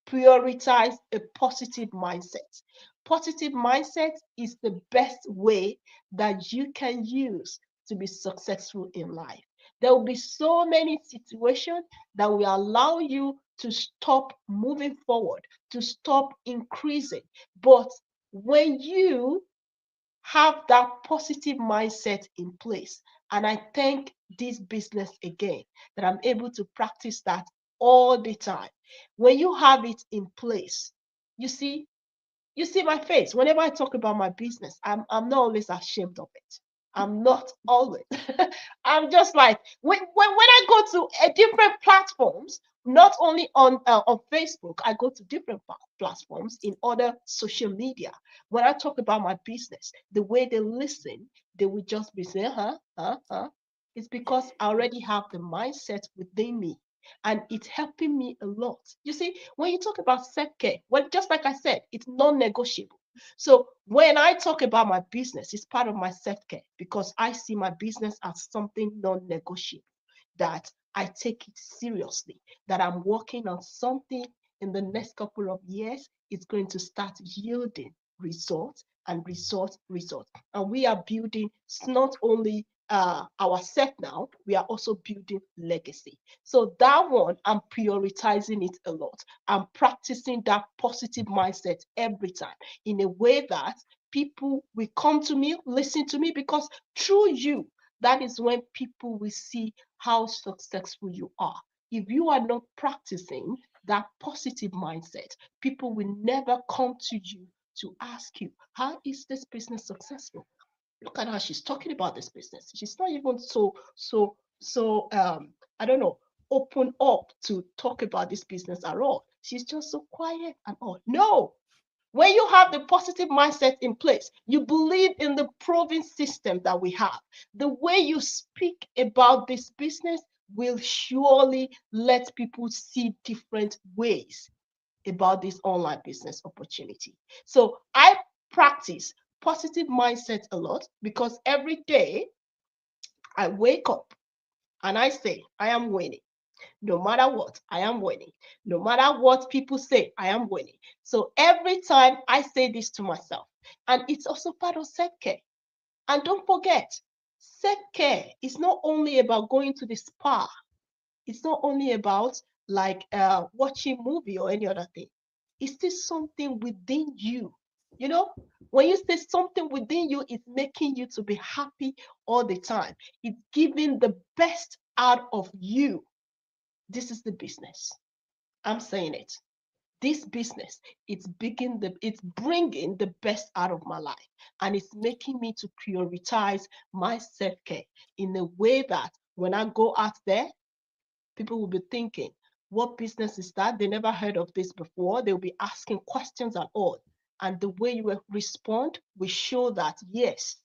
Speaker 6: prioritize a positive mindset. Positive mindset is the best way that you can use to be successful in life. There will be so many situations that will allow you to stop moving forward, to stop increasing. But when you have that positive mindset in place, and I thank this business again that I'm able to practice that all the time. When you have it in place, you see my face. Whenever I talk about my business, I'm not always ashamed of it. I'm not always. I'm just like when I go to different platforms, not only on Facebook, I go to different platforms in other social media. When I talk about my business, the way they listen, they will just be saying, huh. It's because I already have the mindset within me, and it's helping me a lot. You see, when you talk about self-care, well, just like I said, it's non-negotiable. So when I talk about my business, it's part of my self-care because I see my business as something non-negotiable, that I take it seriously, that I'm working on something in the next couple of years. It's going to start yielding results and results. And we are building not only ourselves now, we are also building legacy. So that one, I'm prioritizing it a lot. I'm practicing that positive mindset every time in a way that people will come to me, listen to me, because through you, that is when people will see how successful you are. If you are not practicing that positive mindset, people will never come to you to ask you, how is this business successful? Look at how she's talking about this business. She's not even so I don't know, open up to talk about this business at all. She's just so quiet and all. No, when you have the positive mindset in place, you believe in the proven system that we have. The way you speak about this business will surely let people see different ways about this online business opportunity. So I practice positive mindset a lot because every day I wake up and I say, I am winning. No matter what, I am winning. No matter what people say, I am winning. So every time I say this to myself, and it's also part of self-care. And don't forget, self-care is not only about going to the spa. It's not only about like watching movie or any other thing. It's still something within you. You know, when you say something within you, it's making you to be happy all the time. It's giving the best out of you. This is the business. I'm saying it. This business, it's bringing the best out of my life, and it's making me to prioritize my self-care in a way that when I go out there, people will be thinking, what business is that? They never heard of this before. They'll be asking questions and all. And the way you will respond will show that, yes,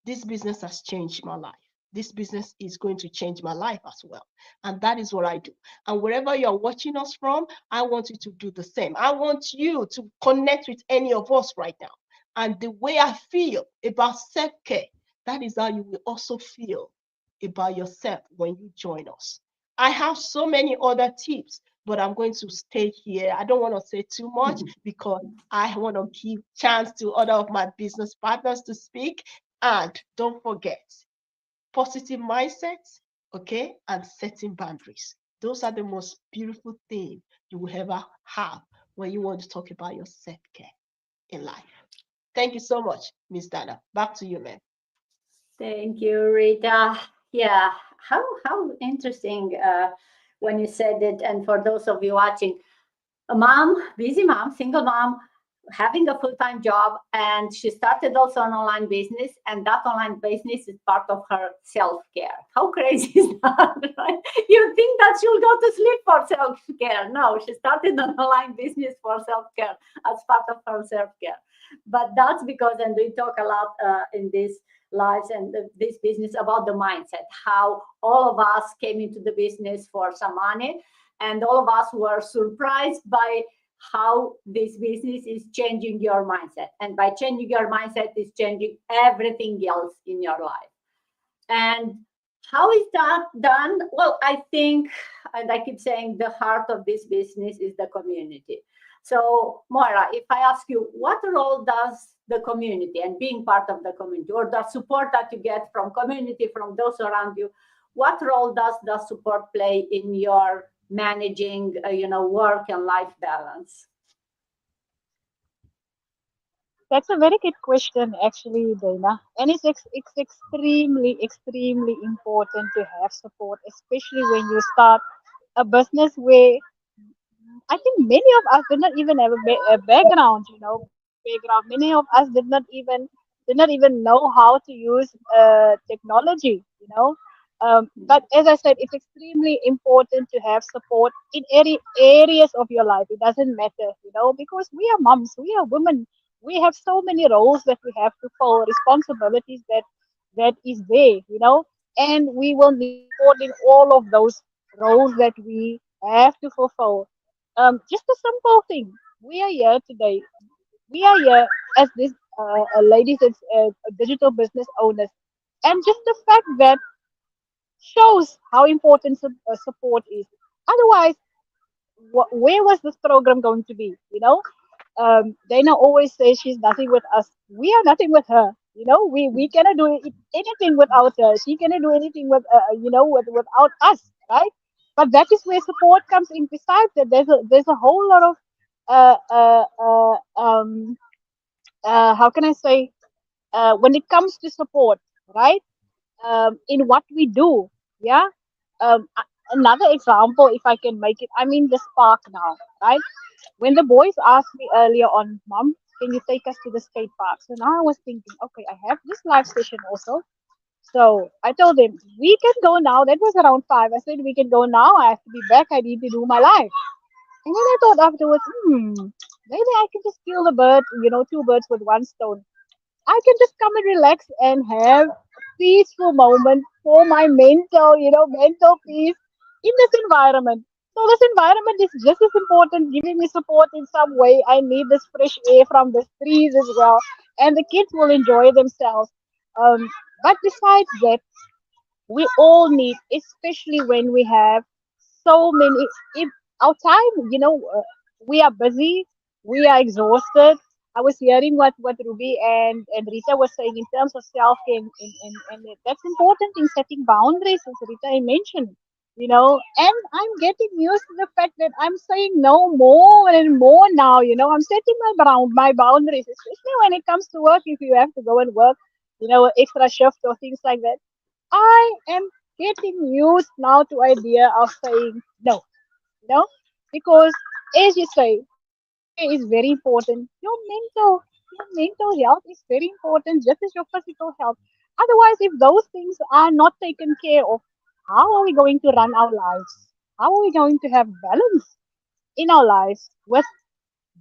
Speaker 6: this business has changed my life. This business is going to change my life as well. And that is what I do. And wherever you're watching us from, I want you to do the same. I want you to connect with any of us right now. And the way I feel about self-care, that is how you will also feel about yourself when you join us. I have so many other tips, but I'm going to stay here. I don't want to say too much because I want to give chance to other of my business partners to speak. And don't forget, positive mindsets, okay, and setting boundaries. Those are the most beautiful things you will ever have when you want to talk about your self-care in life. Thank you so much, Miss Dana. Back to you, ma'am.
Speaker 1: Thank you, Rita. Yeah, how interesting when you said it. And for those of you watching, a mom, busy mom, single mom, having a full-time job, and she started also an online business, and that online business is part of her self-care. How crazy is that, right? You think that she'll go to sleep for self-care. No, she started an online business for self-care as part of her self-care. But that's because, and we talk a lot in this lives and this business about the mindset, how all of us came into the business for some money, and all of us were surprised by how this business is changing your mindset. And by changing your mindset, is changing everything else in your life. And how is that done? Well, I think, and I keep saying, the heart of this business is the community. So, Moira, if I ask you, what role does the community and being part of the community, or the support that you get from community, from those around you, what role does the support play in your managing, work and life balance?
Speaker 5: That's a very good question, actually, Dana. And it's extremely important to have support, especially when you start a business where I think many of us did not even have a background, background. Many of us did not even know how to use technology. But as I said, it's extremely important to have support in any areas of your life. It doesn't matter, because we are moms, we are women. We have so many roles that we have to follow, responsibilities that is there, and we will need support in all of those roles that we have to fulfill. Just a simple thing. We are here today. We are here as this ladies as digital business owners, and just the fact that shows how important support is. Otherwise, where was this program going to be? Dana always says she's nothing with us. We are nothing with her. We cannot do anything without her. She cannot do anything without us, right? But that is where support comes in. Besides that, there's a whole lot of uh, uh, uh, um, how can I say, when it comes to support, right? In what we do, yeah. Another example, if I can make it, I'm in this park now, right? When the boys asked me earlier on, Mom, can you take us to the skate park? So now I was thinking, okay, I have this live session also. So I told him, we can go now. That was around 5. I said, we can go now. I have to be back. I need to do my live. And then I thought afterwards, maybe I can just kill the bird, two birds with one stone. I can just come and relax and have peaceful moment for my mental peace in this environment. So this environment is just as important, giving me support in some way. I need this fresh air from the trees as well, and the kids will enjoy themselves. But besides that, we all need, especially when we have so many, if our time, we are busy, we are exhausted. I was hearing what Ruby and Rita was saying in terms of self-care, and that's important in setting boundaries, as Rita I mentioned. And I'm getting used to the fact that I'm saying no more and more now. I'm setting my boundaries, especially when it comes to work. If you have to go and work, extra shift or things like that, I am getting used now to idea of saying no, because as you say, self-care is very important. Your mental health is very important, just as your physical health. Otherwise, if those things are not taken care of, how are we going to run our lives? How are we going to have balance in our lives with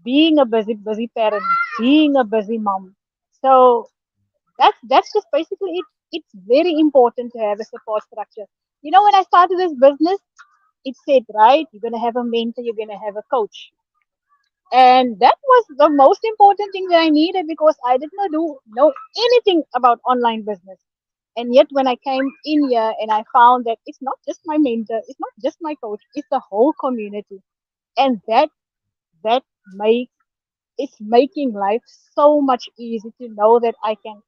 Speaker 5: being a busy parent, being a busy mom? So that's just basically it. It's very important to have a support structure. When I started this business, it said, right, you're gonna have a mentor, you're gonna have a coach. And that was the most important thing that I needed, because I did not know anything about online business. And yet when I came in here and I found that it's not just my mentor, it's not just my coach, it's the whole community. And that make it's making life so much easier to know that I can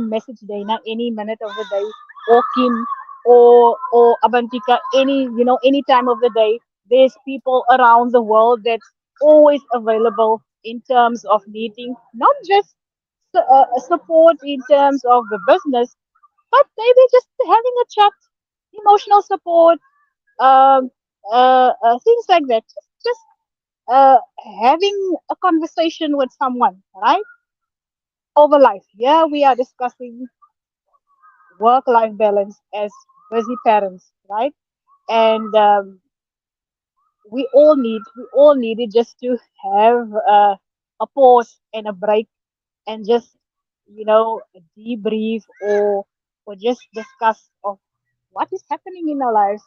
Speaker 5: message Dana any minute of the day, or Kim, or Abantika, any time of the day. There's people around the world that's always available in terms of needing not just support in terms of the business, but maybe just having a chat, emotional support, um, things like that. Just uh, having a conversation with someone, right? Over life. Yeah, we are discussing work-life balance as busy parents, right? And we all need it just to have a pause and a break, and just debrief, or just discuss of what is happening in our lives.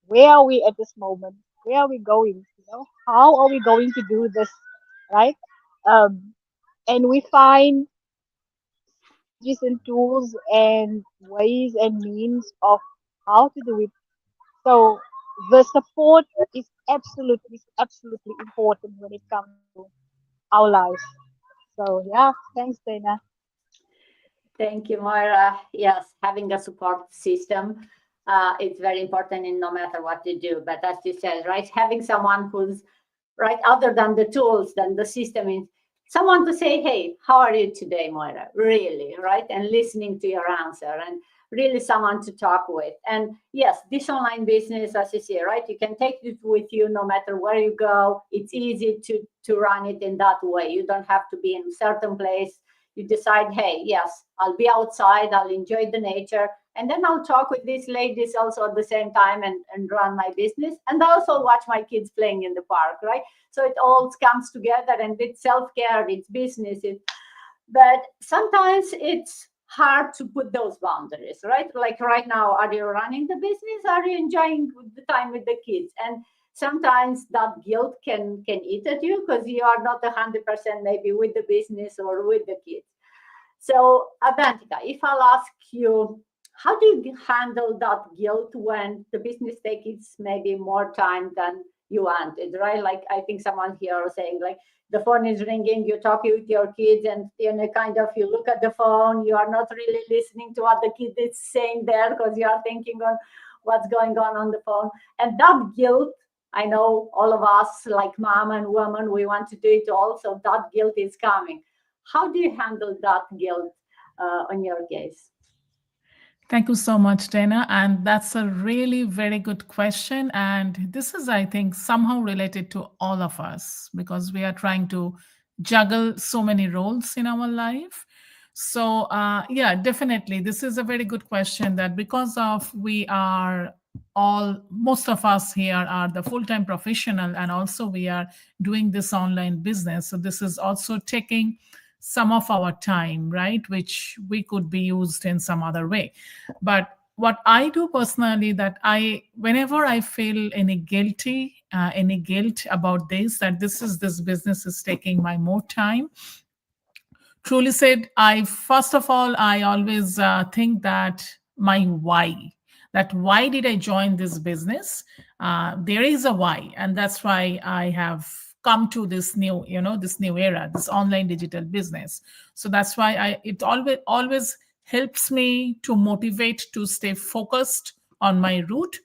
Speaker 5: Where are we at this moment? Where are we going? How are we going to do this, right? um, and we find strategies and tools and ways and means of how to do it. So the support is absolutely important when it comes to our lives. So yeah, thanks, Dana.
Speaker 1: Thank you, Moira. Yes, having a support system, it's very important in no matter what you do. But as you said, right, having someone who's right, other than the tools, than the system, is someone to say, hey, how are you today, Moira? Really, right? And listening to your answer, and really someone to talk with. And yes, this online business, as you say, right, you can take it with you no matter where you go. It's easy to run it in that way. You don't have to be in a certain place. You decide, hey, yes, I'll be outside, I'll enjoy the nature, and then I'll talk with these ladies also at the same time, and run my business, and also watch my kids playing in the park, right? So it all comes together, and it's self-care, it's business, but sometimes it's hard to put those boundaries, right? Like right now, are you running the business? Are you enjoying the time with the kids? And sometimes that guilt can eat at you, because you are not 100% maybe with the business or with the kids. So Abantika, if I'll ask you, how do you handle that guilt when the business takes maybe more time than you wanted, right? Like I think someone here was saying, like the phone is ringing, you're talking with your kids, and kind of you look at the phone, you are not really listening to what the kid is saying there, because you are thinking on what's going on the phone. And that guilt, I know all of us, like mom and woman, we want to do it all, so that guilt is coming. How do you handle that guilt on your case?
Speaker 7: Thank you so much, Dana. And that's a really very good question. And this is, I think, somehow related to all of us, because we are trying to juggle so many roles in our life. So yeah, definitely, this is a very good question, that because of most of us here are the full-time professional, and also we are doing this online business. So this is also taking some of our time, right, which we could be used in some other way. But what I do personally, that whenever I feel any guilt about this business is taking my more time, truly said, first of all, I always think that my why did I join this business? There is a why, and that's why I have come to this new era, this online digital business. So that's why it always helps me to motivate to stay focused on my route,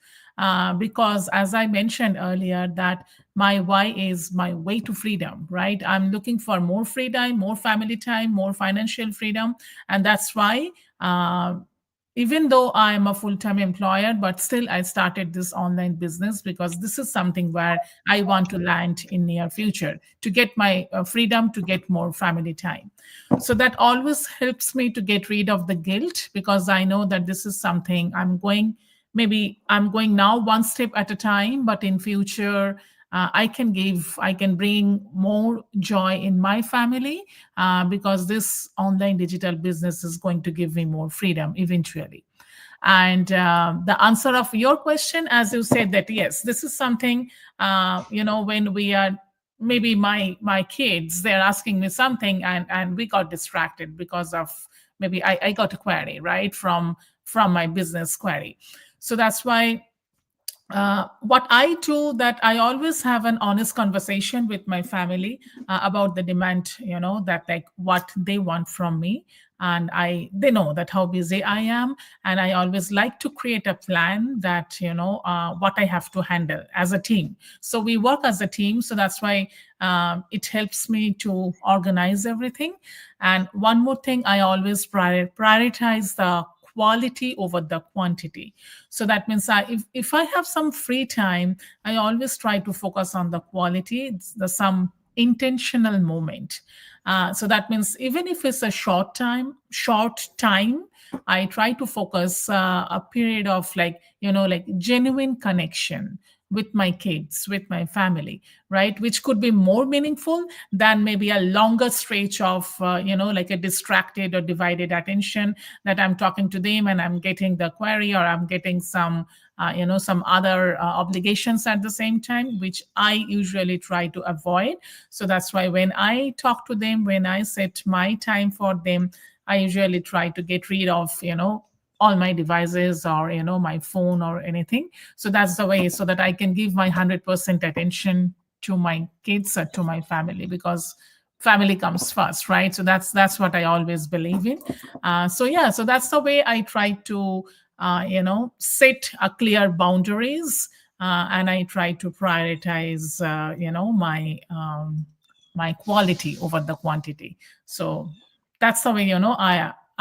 Speaker 7: because as I mentioned earlier, that my why is my way to freedom, right? I'm looking for more freedom, more family time, more financial freedom. And that's why, even though I'm a full-time employer, but still I started this online business, because this is something where I want to land in near future, to get my freedom, to get more family time. So that always helps me to get rid of the guilt, because I know that this is something maybe I'm going now one step at a time, but in future, I can bring more joy in my family, because this online digital business is going to give me more freedom eventually. And the answer of your question, as you said, that yes, this is something, when we are, maybe my kids, they're asking me something, and we got distracted because of, maybe I got a query, right, from my business query. So that's why, what I do, that I always have an honest conversation with my family, about the demand, that like what they want from me. And they know that how busy I am. And I always like to create a plan that, what I have to handle as a team. So we work as a team. So that's why, it helps me to organize everything. And one more thing, I always prioritize the quality over the quantity. So that means, if I have some free time, I always try to focus on the quality, some intentional moment. So that means, even if it's a short time, I try to focus a period of, like genuine connection with my kids, with my family, right? Which could be more meaningful than maybe a longer stretch of, like a distracted or divided attention, that I'm talking to them and I'm getting the query, or I'm getting some, some other obligations at the same time, which I usually try to avoid. So that's why when I talk to them, when I set my time for them, I usually try to get rid of, all my devices, or my phone or anything. So that's the way, so that I can give my 100% attention to my kids or to my family, because family comes first, right? So that's what I always believe in. So that's the way I try to set a clear boundaries, and I try to prioritize my quality over the quantity. So that's the way,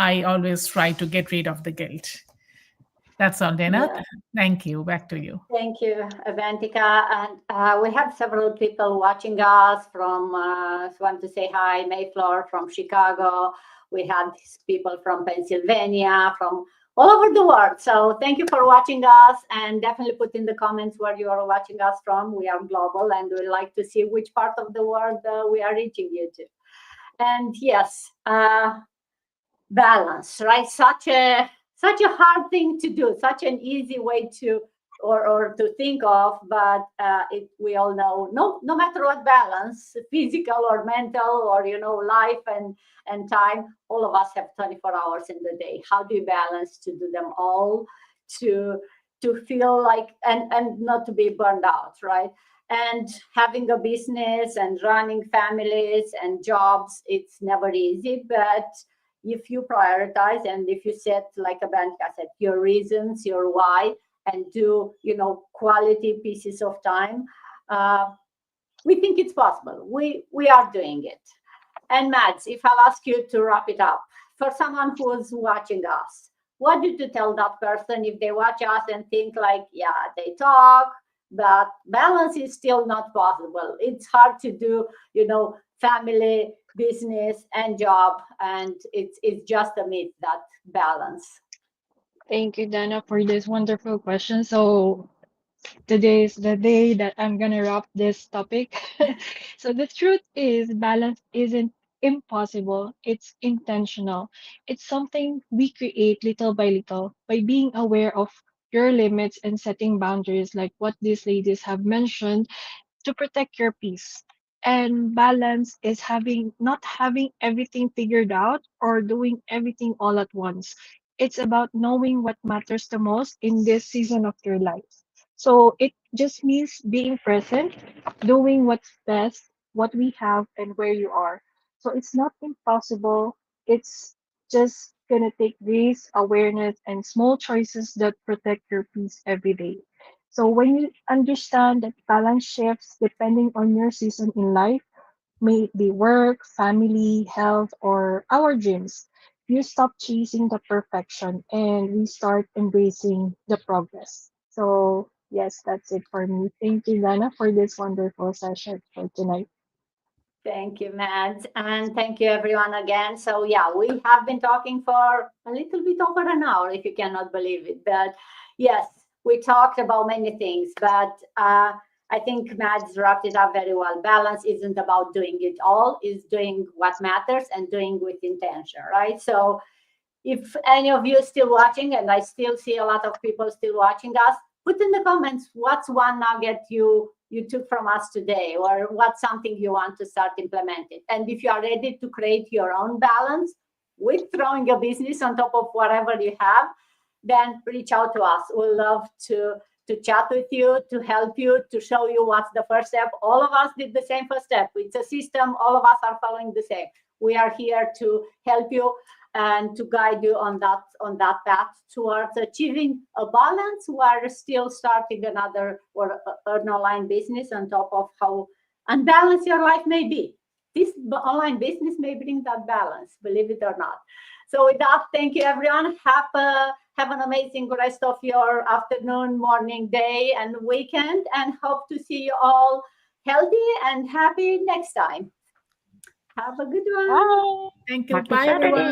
Speaker 7: I always try to get rid of the guilt. That's all, Dana.
Speaker 1: Yeah.
Speaker 7: Thank you. Back to you.
Speaker 1: Thank you, Avantika. And we have several people watching us from, want to say hi, Mayflower from Chicago. We have people from Pennsylvania, from all over the world. So thank you for watching us, and definitely put in the comments where you are watching us from. We are global, and we like to see which part of the world we are reaching you to. And yes, balance, right? Such a hard thing to do, such an easy way to or to think of, but we all know, no matter what balance, physical or mental, or life and time, all of us have 24 hours in the day. How do you balance to do them all, to feel like and not to be burned out, right? And having a business and running families and jobs, it's never easy, but if you prioritize and if you set, like Avantika said, your reasons, your why, and do quality pieces of time, we think it's possible. We are doing it. And Mads, if I'll ask you to wrap it up, for someone who's watching us, what did you tell that person if they watch us and think like, yeah, they talk, but balance is still not possible? It's hard to do, family, business, and job, and it's just a myth, that balance.
Speaker 8: Thank you, Dana, for this wonderful question. So today is the day that I'm gonna wrap this topic. So the truth is, balance isn't impossible. It's intentional. It's something we create little by little by being aware of your limits and setting boundaries, like what these ladies have mentioned, to protect your peace. And balance is not having everything figured out or doing everything all at once. It's about knowing what matters the most in this season of your life. So it just means being present, doing what's best, what we have, and where you are. So it's not impossible. It's just gonna take grace, awareness, and small choices that protect your peace every day. So when you understand that balance shifts depending on your season in life, may it be work, family, health, or our dreams, you stop chasing the perfection and we start embracing the progress. So yes, that's it for me. Thank you, Lana, for this wonderful session for tonight.
Speaker 1: Thank you, Matt. And thank you, everyone, again. So, yeah, we have been talking for a little bit over an hour, if you cannot believe it. But yes, we talked about many things. But I think Matt's wrapped it up very well. Balance isn't about doing it all, it's doing what matters and doing with intention, right? So, if any of you still watching, and I still see a lot of people still watching us, put in the comments what's one nugget you took from us today, or what's something you want to start implementing. And if you are ready to create your own balance with throwing your business on top of whatever you have, then reach out to us. We'll love to chat with you, to help you, to show you what's the first step. All of us did the same first step. It's a system. All of us are following the same. We are here to help you and to guide you on that path towards achieving a balance while still starting another or an online business on top of how unbalanced your life may be. This online business may bring that balance, believe it or not. So with that, thank you, everyone. Have an amazing rest of your afternoon, morning, day, and weekend, and hope to see you all healthy and happy next time. Have a good one.
Speaker 5: Bye.
Speaker 7: Thank you.
Speaker 2: Happy
Speaker 7: Bye,
Speaker 2: Saturday.
Speaker 7: everyone.